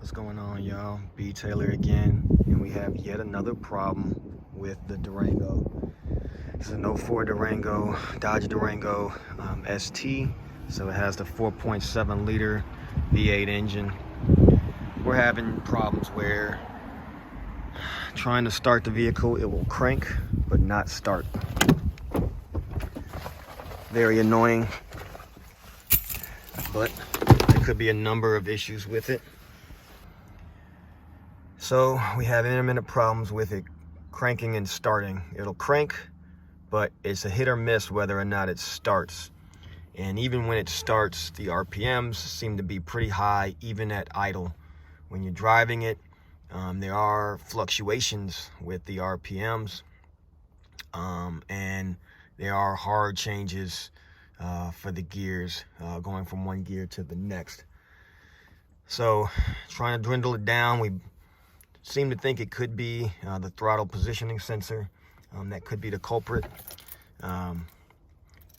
What's going on, y'all? B Taylor again, and we have yet another problem with the Durango. This is an 04 Durango, Dodge Durango ST, so it has the 4.7 liter V8 engine. We're having problems where trying to start the vehicle, it will crank but not start. Very annoying, but there could be a number of issues with it. So we have intermittent problems with it cranking and starting. It'll crank, but it's a hit or miss whether or not it starts. And even when it starts, the RPMs seem to be pretty high, even at idle. When you're driving it, there are fluctuations with the RPMs, and there are hard changes for the gears, going from one gear to the next. So trying to dwindle it down, we seem to think it could be the throttle positioning sensor. That could be the culprit.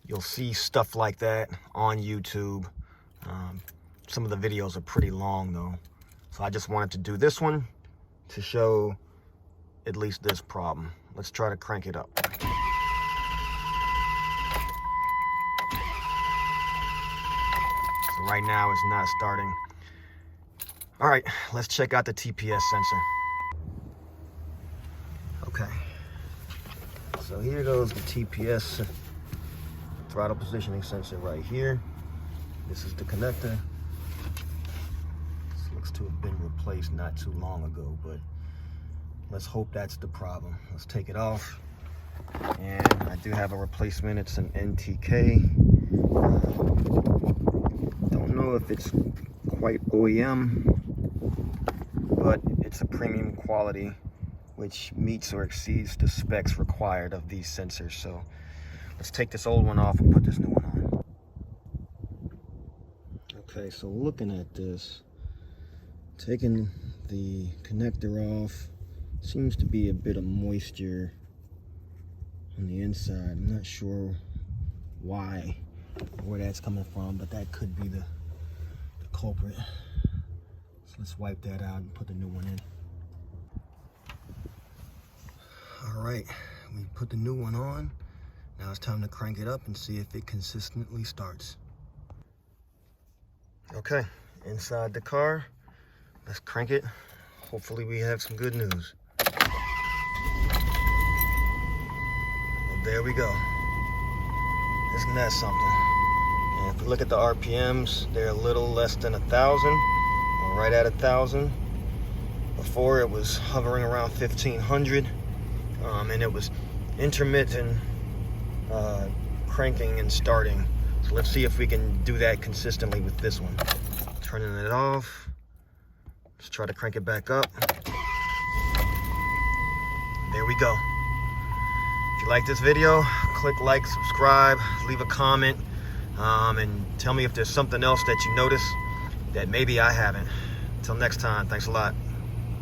You'll see stuff like that on YouTube. Some of the videos are pretty long though. So I just wanted to do this one to show at least this problem. Let's try to crank it up. So right now it's not starting. All right, let's check out the TPS sensor. Okay, so here goes the TPS throttle positioning sensor right here. This is the connector. This looks to have been replaced not too long ago, but let's hope that's the problem. Let's take it off. And I do have a replacement. It's an NTK. Don't know if it's quite OEM, but it's a premium quality which meets or exceeds the specs required of these sensors. So let's take this old one off and put this new one on. Okay, so looking at this, taking the connector off, seems to be a bit of moisture on the inside. I'm not sure why, where that's coming from, but that could be the culprit. So let's wipe that out and put the new one in. All right, we put the new one on. Now it's time to crank it up and see if it consistently starts. Okay, inside the car, let's crank it. Hopefully we have some good news. Well, there we go. Isn't that something? And if we look at the RPMs, they're a little less than 1,000, or right at 1,000. Before it was hovering around 1,500, and it was intermittent cranking and starting. So let's see if we can do that consistently with this one. Turning it off. Let's try to crank it back up. There we go. If you like this video, click like, subscribe, leave a comment, and tell me if there's something else that you notice that maybe I haven't. Until next time, thanks a lot.